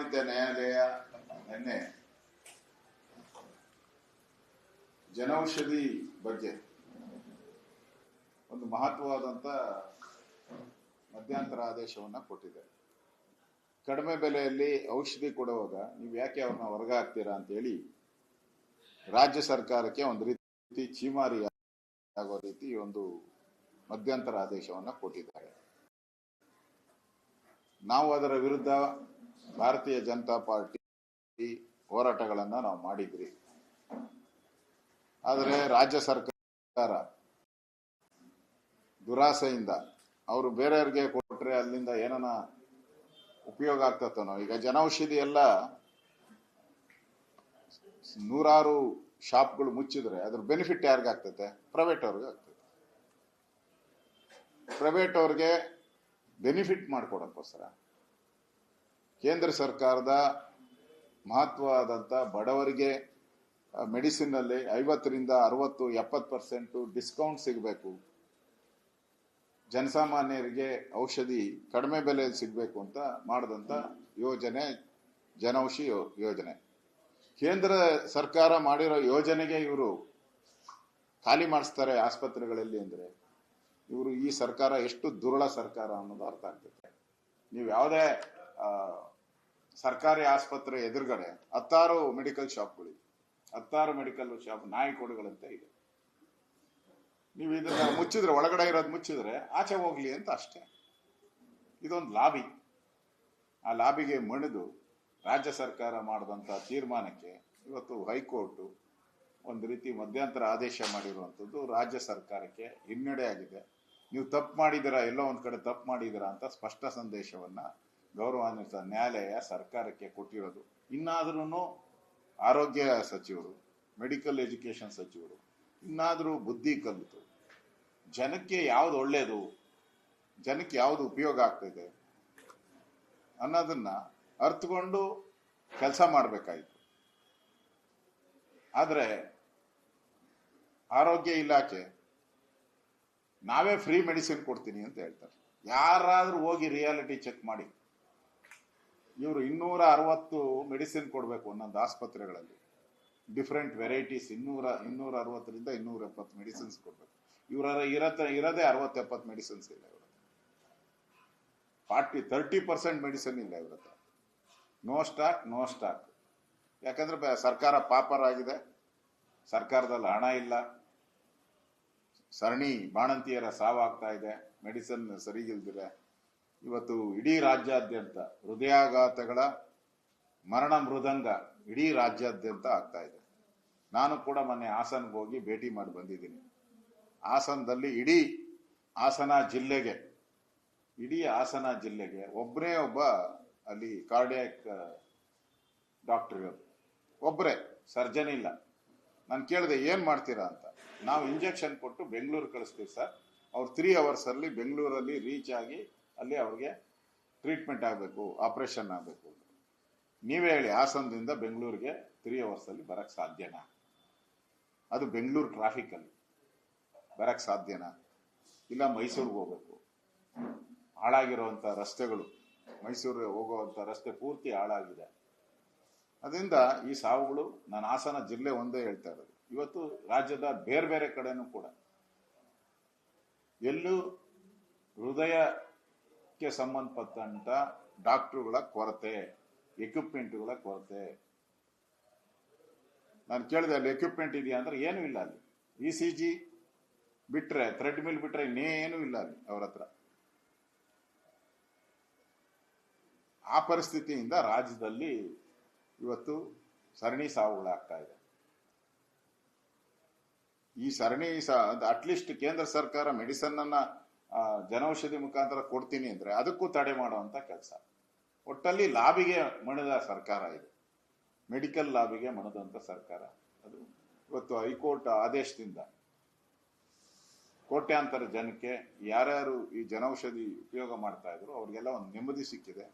ಸಾಮಾನ್ಯ ನ್ಯಾಯಾಲಯ ನಿನ್ನೆ ಜನೌಷಧಿ ಬಗ್ಗೆ ಒಂದು ಮಹತ್ವವಾದಂತ ಮಧ್ಯಂತರ ಆದೇಶವನ್ನ ಕೊಟ್ಟಿದೆ. ಕಡಿಮೆ ಬೆಲೆಯಲ್ಲಿ ಔಷಧಿ ಕೊಡುವಾಗ ನೀವು ಯಾಕೆ ಅವ್ರನ್ನ ಹೊರಗೆ ಹಾಕ್ತೀರಾ ಅಂತ ಹೇಳಿ ರಾಜ್ಯ ಸರ್ಕಾರಕ್ಕೆ ಒಂದು ರೀತಿ ಚೀಮಾರಿ ಆಗೋ ರೀತಿ ಒಂದು ಮಧ್ಯಂತರ ಆದೇಶವನ್ನ ಕೊಟ್ಟಿದ್ದಾರೆ. ನಾವು ಅದರ ವಿರುದ್ಧ ಭಾರತೀಯ ಜನತಾ ಪಾರ್ಟಿ ಹೋರಾಟಗಳನ್ನ ನಾವು ಮಾಡಿದ್ರಿ. ಆದರೆ ರಾಜ್ಯ ಸರ್ಕಾರ ದುರಾಸೆಯಿಂದ ಅವರು ಬೇರೆಯವ್ರಿಗೆ ಕೊಟ್ರೆ ಅಲ್ಲಿಂದ ಏನನ ಉಪಯೋಗ ಆಗ್ತತನೋ. ಈಗ ಜನೌಷಧಿ ಎಲ್ಲ ನೂರಾರು ಶಾಪ್ಗಳು ಮುಚ್ಚಿದ್ರೆ ಅದ್ರ ಬೆನಿಫಿಟ್ ಯಾರಿಗಾಗ್ತದೆ? ಪ್ರೈವೇಟ್ ಅವ್ರಿಗೆ ಆಗ್ತದೆ. ಪ್ರೈವೇಟ್ ಅವ್ರಿಗೆ ಬೆನಿಫಿಟ್ ಮಾಡಿಕೊಡೋಕ್ಕೋಸ್ಕರ ಕೇಂದ್ರ ಸರ್ಕಾರದ ಮಹತ್ವವಾದಂಥ ಬಡವರಿಗೆ ಮೆಡಿಸಿನ್ ಅಲ್ಲಿ 50ರಿಂದ 60, 70% ಡಿಸ್ಕೌಂಟ್ ಸಿಗಬೇಕು, ಜನಸಾಮಾನ್ಯರಿಗೆ ಔಷಧಿ ಕಡಿಮೆ ಬೆಲೆಯಲ್ಲಿ ಸಿಗಬೇಕು ಅಂತ ಮಾಡಿದಂಥ ಯೋಜನೆ ಜನೌಷಧಿ ಯೋಜನೆ. ಕೇಂದ್ರ ಸರ್ಕಾರ ಮಾಡಿರೋ ಯೋಜನೆಗೆ ಇವರು ಖಾಲಿ ಮಾಡಿಸ್ತಾರೆ ಆಸ್ಪತ್ರೆಗಳಲ್ಲಿ ಅಂದ್ರೆ ಇವರು ಈ ಸರ್ಕಾರ ಎಷ್ಟು ದುರುಳ ಸರ್ಕಾರ ಅನ್ನೋದು ಅರ್ಥ ಆಗ್ತದೆ. ನೀವು ಯಾವುದೇ ಸರ್ಕಾರಿ ಆಸ್ಪತ್ರೆ ಎದುರುಗಡೆ 10 ಮೆಡಿಕಲ್ ಶಾಪ್ಗಳಿವೆ, 10 ಮೆಡಿಕಲ್ ಶಾಪ್ ನಾಯಿಕೋಡುಗಳಂತೆ ಇದೆ. ನೀವು ಇದನ್ನ ಮುಚ್ಚಿದ್ರೆ, ಒಳಗಡೆ ಇರೋದು ಮುಚ್ಚಿದ್ರೆ ಆಚೆ ಹೋಗ್ಲಿ ಅಂತ ಅಷ್ಟೇ. ಇದೊಂದು ಲಾಬಿ. ಆ ಲಾಬಿಗೆ ಮಣಿದು ರಾಜ್ಯ ಸರ್ಕಾರ ಮಾಡಿದಂತ ತೀರ್ಮಾನಕ್ಕೆ ಇವತ್ತು ಹೈಕೋರ್ಟ್ ಒಂದು ರೀತಿ ಮಧ್ಯಂತರ ಆದೇಶ ಮಾಡಿರುವಂಥದ್ದು ರಾಜ್ಯ ಸರ್ಕಾರಕ್ಕೆ ಹಿನ್ನಡೆ ಆಗಿದೆ. ನೀವು ತಪ್ಪು ಮಾಡಿದ್ದೀರಾ, ಎಲ್ಲೋ ಒಂದ್ ಕಡೆ ತಪ್ಪು ಮಾಡಿದ್ದೀರಾ ಅಂತ ಸ್ಪಷ್ಟ ಸಂದೇಶವನ್ನ ಗೌರವಾನ್ವಿತ ನ್ಯಾಯಾಲಯ ಸರ್ಕಾರಕ್ಕೆ ಕೊಟ್ಟಿರೋದು. ಇನ್ನಾದ್ರೂ ಆರೋಗ್ಯ ಸಚಿವರು, ಮೆಡಿಕಲ್ ಎಜುಕೇಶನ್ ಸಚಿವರು ಇನ್ನಾದ್ರೂ ಬುದ್ಧಿ ಕಲಿತು ಜನಕ್ಕೆ ಯಾವ್ದು ಒಳ್ಳೇದು, ಜನಕ್ಕೆ ಯಾವ್ದು ಉಪಯೋಗ ಆಗ್ತಿದೆ ಅನ್ನೋದನ್ನ ಅರ್ಥಕೊಂಡು ಕೆಲಸ ಮಾಡಬೇಕಾಯ್ತು. ಆದ್ರೆ ಆರೋಗ್ಯ ಇಲಾಖೆ ನಾವೇ ಫ್ರೀ ಮೆಡಿಸಿನ್ ಕೊಡ್ತೀನಿ ಅಂತ ಹೇಳ್ತಾರೆ. ಯಾರಾದ್ರೂ ಹೋಗಿ ರಿಯಾಲಿಟಿ ಚೆಕ್ ಮಾಡಿ. ಇವರು 260 ಮೆಡಿಸಿನ್ ಕೊಡಬೇಕು ಒಂದೊಂದು ಆಸ್ಪತ್ರೆಗಳಲ್ಲಿ, ಡಿಫ್ರೆಂಟ್ ವೆರೈಟೀಸ್ 260ರಿಂದ 270 ಮೆಡಿಸಿನ್ಸ್ ಕೊಡ್ಬೇಕು. ಇರೋದೇ 60-70 ಮೆಡಿಸಿನ್ಸ್ ಇಲ್ಲ ಇವ್ರ 30% ಮೆಡಿಸಿನ್ ಇಲ್ಲ ಇವ್ರ ಹತ್ರ. No stock. ಯಾಕಂದ್ರೆ ಸರ್ಕಾರ ಪಾಪರ್ ಆಗಿದೆ, ಸರ್ಕಾರದಲ್ಲಿ ಹಣ ಇಲ್ಲ, ಸರಣಿ ಬಾಣಂತಿಯರ ಸಾವಾಗ್ತಾ ಇದೆ, ಮೆಡಿಸಿನ್ ಸರಿಗಿಲ್ದಿರೆ. ಇವತ್ತು ಇಡೀ ರಾಜ್ಯಾದ್ಯಂತ ಹೃದಯಾಘಾತಗಳ ಮರಣ ಮೃದಂಗ ಇಡೀ ರಾಜ್ಯಾದ್ಯಂತ ಆಗ್ತಾ ಇದೆ. ನಾನು ಕೂಡ ಮೊನ್ನೆ ಹಾಸನ್ಗೆ ಹೋಗಿ ಭೇಟಿ ಮಾಡಿ ಬಂದಿದ್ದೀನಿ. ಹಾಸನದಲ್ಲಿ ಇಡೀ ಹಾಸನ ಜಿಲ್ಲೆಗೆ ಒಬ್ಬನೇ ಒಬ್ಬ ಅಲ್ಲಿ ಕಾರ್ಡಿಯಾಕ್ ಡಾಕ್ಟರ್ ಇರೋದು, ಒಬ್ಬರೇ, ಸರ್ಜನ್ ಇಲ್ಲ. ನಾನು ಕೇಳಿದೆ ಏನ್ ಮಾಡ್ತೀರಾ ಅಂತ. ನಾವು ಇಂಜೆಕ್ಷನ್ ಕೊಟ್ಟು ಬೆಂಗಳೂರು ಕಳಿಸ್ತೀವಿ ಸರ್, ಅವ್ರು 3 hours ಅಲ್ಲಿ ಬೆಂಗಳೂರಲ್ಲಿ ರೀಚ್ ಆಗಿ ಅಲ್ಲಿ ಅವ್ರಿಗೆ ಟ್ರೀಟ್ಮೆಂಟ್ ಆಗಬೇಕು, ಆಪರೇಷನ್ ಆಗಬೇಕು. ನೀವೇ ಹೇಳಿ, ಹಾಸನದಿಂದ ಬೆಂಗಳೂರಿಗೆ 3 hours ಅಲ್ಲಿ ಬರಕ್ ಸಾಧ್ಯನಾ? ಅದು ಬೆಂಗಳೂರು ಟ್ರಾಫಿಕ್ ಅಲ್ಲಿ ಬರಕ್ ಸಾಧ್ಯನಾ? ಇಲ್ಲ ಮೈಸೂರಿಗೆ ಹೋಗ್ಬೇಕು, ಹಾಳಾಗಿರುವಂತ ರಸ್ತೆಗಳು, ಮೈಸೂರಿಗೆ ಹೋಗುವಂತ ರಸ್ತೆ ಪೂರ್ತಿ ಹಾಳಾಗಿದೆ. ಅದರಿಂದ ಈ ಸಾವುಗಳು, ನಾನು ಹಾಸನ ಜಿಲ್ಲೆ ಒಂದೇ ಹೇಳ್ತಾ ಇರೋದು, ಇವತ್ತು ರಾಜ್ಯದ ಬೇರೆ ಬೇರೆ ಕಡೆನೂ ಕೂಡ ಎಲ್ಲೂ ಹೃದಯಕ್ಕೆ ಸಂಬಂಧಪಟ್ಟಂತ ಡಾಕ್ಟರ್ಗಳ ಕೊರತೆ, ಎಕ್ವಿಪ್ಮೆಂಟ್ಗಳ ಕೊರತೆ. ನಾನು ಕೇಳಿದೆ ಅಲ್ಲಿ ಎಕ್ವಿಪ್ಮೆಂಟ್ ಇದೆಯಾ ಅಂದ್ರೆ ಏನೂ ಇಲ್ಲ. ಅಲ್ಲಿ ECG ಬಿಟ್ರೆ, ಥ್ರೆಡ್ ಮಿಲ್ ಬಿಟ್ರೆ ಇನ್ನೇನು ಇಲ್ಲ ಅಲ್ಲಿ ಅವ್ರ ಹತ್ರ. ಆ ಪರಿಸ್ಥಿತಿಯಿಂದ ರಾಜ್ಯದಲ್ಲಿ ಇವತ್ತು ಸರಣಿ ಸಾವುಗಳಾಗ್ತಾ ಇದೆ. ಈ ಸರಣಿ ಅಟ್ಲೀಸ್ಟ್ ಕೇಂದ್ರ ಸರ್ಕಾರ ಮೆಡಿಸನ್ ಅನ್ನ ಜನೌಷಧಿ ಮುಖಾಂತರ ಕೊಡ್ತೀನಿ ಅಂದ್ರೆ ಅದಕ್ಕೂ ತಡೆ ಮಾಡುವಂತ ಕೆಲಸ. ಒಟ್ಟಲ್ಲಿ ಲಾಬಿಗೆ ಮಣಿದ ಸರ್ಕಾರ ಇದು, ಮೆಡಿಕಲ್ ಲಾಬಿಗೆ ಮಣಿದಂತ ಸರ್ಕಾರ. ಅದು ಇವತ್ತು ಹೈಕೋರ್ಟ್ ಆದೇಶದಿಂದ ಕೋಟ್ಯಾಂತರ ಜನಕ್ಕೆ ಯಾರ್ಯಾರು ಈ ಜನೌಷಧಿ ಉಪಯೋಗ ಮಾಡ್ತಾ ಇದ್ರು ಅವ್ರಿಗೆಲ್ಲ ಒಂದು ನೆಮ್ಮದಿ ಸಿಕ್ಕಿದೆ.